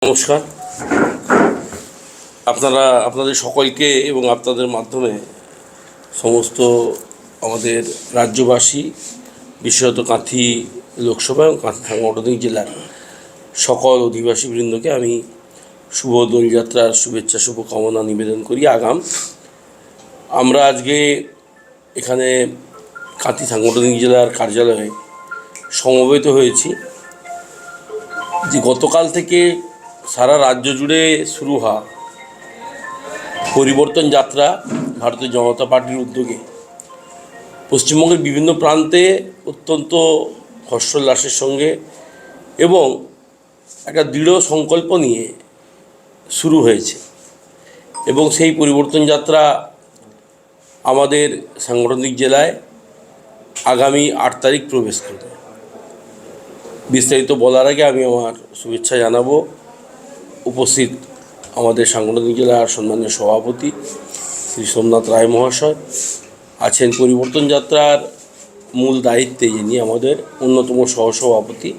নমস্কার। আপনাদের সকলকে এবং আপনাদের মাধ্যমে সমস্ত আমাদের রাজ্যবাসী, বিশেষত কাঁথি লোকসভা এবং কাঁথি সাংগঠনিক জেলার সকল অধিবাসীবৃন্দকে আমি শুভ দোলযাত্রার শুভেচ্ছা শুভকামনা নিবেদন করি। আমরা আজকে এখানে কাঁথি সাংগঠনিক জেলার কার্যালয়ে সমবেত হয়েছি যে গতকাল থেকে সারা রাজ্য জুড়ে শুরু হওয়া পরিবর্তন যাত্রা ভারতীয় জনতা পার্টির উদ্যোগে পশ্চিমবঙ্গের বিভিন্ন প্রান্তে অত্যন্ত হর্ষোল্লাসের সঙ্গে এবং একটা দৃঢ় সংকল্প নিয়ে শুরু হয়েছে এবং সেই পরিবর্তন যাত্রা আমাদের সাংগঠনিক জেলায় আগামী 8 তারিখ প্রবেশ করবে। বিস্তারিত বলার আগে আমি আমার শুভেচ্ছা জানাবো উপস্থিত আমাদের সাংগঠনিক জেলার সম্মানীয় সভাপতি শ্রী সোমনাথ রায় মহাশয় আছেন, পরিবর্তন যাত্রার মূল দায়িত্বে যিনি আমাদের অন্যতম সহসভাপতি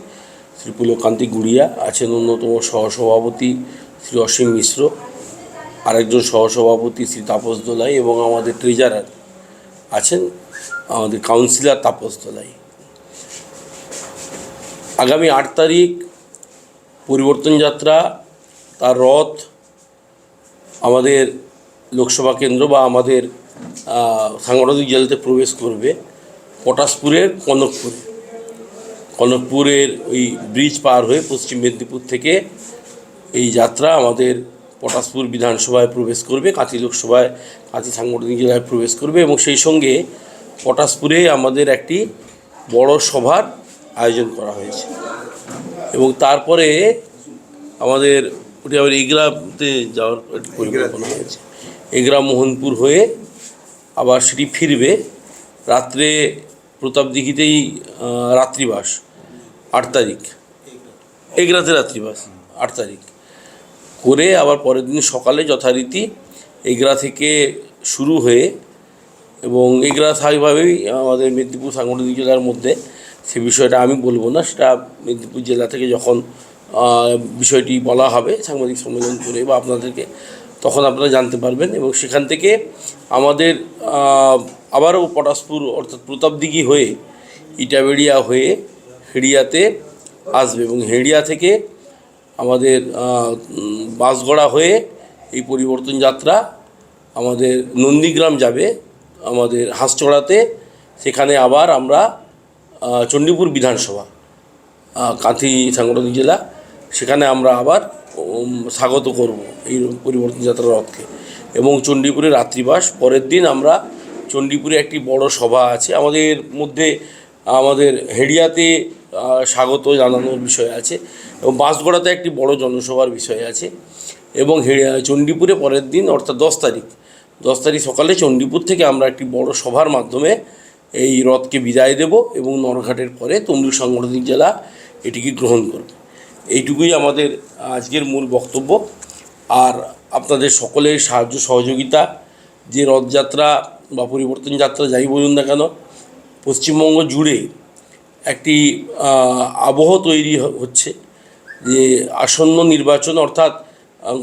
শ্রী পুলকান্তি গুড়িয়া আছেন, অন্যতম সহসভাপতি শ্রী অসীম মিশ্র, আরেকজন সহসভাপতি শ্রী তাপস দোলাই এবং আমাদের ট্রেজারার আছেন আমাদের কাউন্সিলর তাপস দোলাই। আগামী 8 তারিখ পরিবর্তন যাত্রা তার রথ আমাদের লোকসভা কেন্দ্র বা আমাদের সাংগঠনিক জেলাতে প্রবেশ করবে পটাশপুরের কনকপুরের ওই ব্রিজ পার হয়ে পশ্চিম মেদিনীপুর থেকে এই যাত্রা আমাদের পটাশপুর বিধানসভায় প্রবেশ করবে, কাঁথি লোকসভায় কাঁথি সাংগঠনিক জেলায় প্রবেশ করবে এবং সেই সঙ্গে পটাশপুরে আমাদের একটি বড় সভার আয়োজন করা হয়েছে এবং তারপরে আমাদের ওটি আবার এগরাতে যাওয়ার পরিকল্পনা হয়েছে। এগরা মোহনপুর হয়ে আবার সেটি ফিরবে রাত্রে প্রতাপদিঘিতেই রাত্রিবাস 8 তারিখ, এগরাতে রাত্রিবাস 8 তারিখ করে আবার পরের দিন সকালে যথারীতি এগরা থেকে শুরু হয়ে এবং এগরা স্বাভাবিকভাবেই আমাদের মেদিনীপুর সাংগঠনিক জেলার মধ্যে, সে বিষয়টা আমি বলবো না, সেটা মেদিনীপুর জেলা থেকে যখন বিষয়টি বলা হবে সাংবাদিক সম্মেলন করে বা আপনাদেরকে, তখন আপনারা জানতে পারবেন। এবং সেখান থেকে আমাদের আবারও পটাশপুর অর্থাৎ প্রতাপদিঘি হয়ে ইটাবেড়িয়া হয়ে হেড়িয়াতে আসবে এবং হেড়িয়া থেকে আমাদের বাঁশগড়া হয়ে এই পরিবর্তন যাত্রা আমাদের নন্দীগ্রাম যাবে আমাদের হাঁসচড়াতে, সেখানে আবার আমরা চণ্ডীপুর বিধানসভা কাঁথি সাংগঠনিক জেলা, সেখানে আমরা আবার স্বাগত করব এই পরিবর্তন যাত্রার রথকে এবং চণ্ডীপুরে রাত্রিবাস। পরের দিন আমরা চণ্ডীপুরে একটি বড় সভা আছে আমাদের মধ্যে, আমাদের হেড়িয়াতে স্বাগত জানানোর বিষয় আছে এবং বাঁশগড়াতে একটি বড় জনসভার বিষয় আছে এবং চণ্ডীপুরে পরের দিন অর্থাৎ 10 তারিখ সকালে চণ্ডীপুর থেকে আমরা একটি বড় সভার মাধ্যমে এই রথকে বিদায় দেব এবং নরঘাটের পরে তমলুক সাংগঠনিক জেলা এটিকে গ্রহণ করবে। এইটুকুই আমাদের আজকের মূল বক্তব্য। আর আপনাদের সকলের সাহায্য সহযোগিতা, যে রথযাত্রা বা পরিবর্তন যাত্রা যাই বলুন না কেন, পশ্চিমবঙ্গ জুড়ে একটি আবহ তৈরি হচ্ছে যে আসন্ন নির্বাচন অর্থাৎ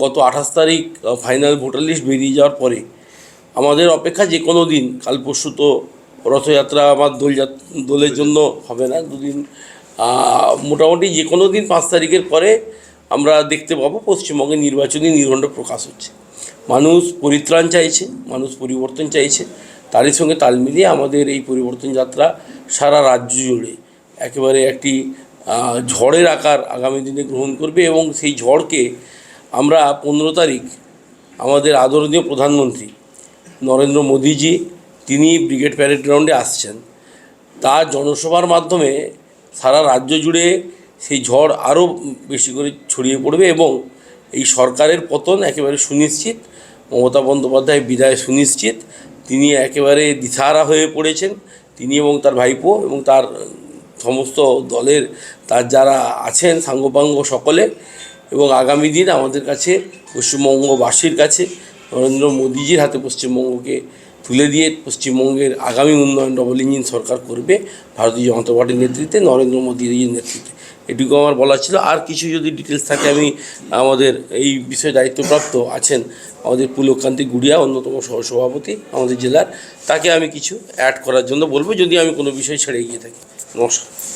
গত 28 তারিখ ফাইনাল ভোটার লিস্ট বেরিয়ে যাওয়ার পরে আমাদের অপেক্ষা যে কোনো দিন, কাল পরশু তো রথযাত্রা আমার দোলের জন্য হবে না, দুদিন, মোটামুটি যে কোনো দিন 5 তারিখের পরে আমরা দেখতে পাবো পশ্চিমবঙ্গে নির্বাচনী নির্ঘণ্ট প্রকাশ হচ্ছে। মানুষ পরিত্রাণ চাইছে, মানুষ পরিবর্তন চাইছে, তারই সঙ্গে তাল মিলিয়ে আমাদের এই পরিবর্তন যাত্রা সারা রাজ্য জুড়ে একেবারে একটি ঝড়ের আকার আগামী দিনে গ্রহণ করবে এবং সেই ঝড়কে আমরা 15 তারিখ আমাদের আদরণীয় প্রধানমন্ত্রী নরেন্দ্র মোদীজি, তিনি ব্রিগেড প্যারেড গ্রাউন্ডে আসছেন, তার জনসভার মাধ্যমে সারা রাজ্য জুড়ে সেই ঝড় আরও বেশি করে ছড়িয়ে পড়বে এবং এই সরকারের পতন একেবারে সুনিশ্চিত, মমতা বন্দ্যোপাধ্যায় বিদায় সুনিশ্চিত। তিনি একেবারে দিশাহারা হয়ে পড়েছেন, তিনি এবং তার ভাইপো এবং তার সমস্ত দলের তার যারা আছেন সাঙ্গপাঙ্গ সকলে। এবং আগামী দিন আমাদের কাছে পশ্চিমবঙ্গবাসীর কাছে নরেন্দ্র মোদীজির হাতে পশ্চিমবঙ্গকে তুলে দিয়ে পশ্চিমবঙ্গের আগামী উন্নয়ন ডবল ইঞ্জিন সরকার করবে ভারতীয় জনতা পার্টির নেতৃত্বে, নরেন্দ্র মোদীজির নেতৃত্বে। এটুকু আমার বলার ছিল। আর কিছু যদি ডিটেলস থাকে আমি আমাদের এই বিষয়ে দায়িত্বপ্রাপ্ত আছেন আমাদের পুলককান্তি গুড়িয়া, অন্যতম সহসভাপতি আমাদের জেলার, তাকে আমি কিছু অ্যাড করার জন্য বলবো যদি আমি কোনো বিষয় ছেড়ে গিয়ে থাকি। নমস্কার।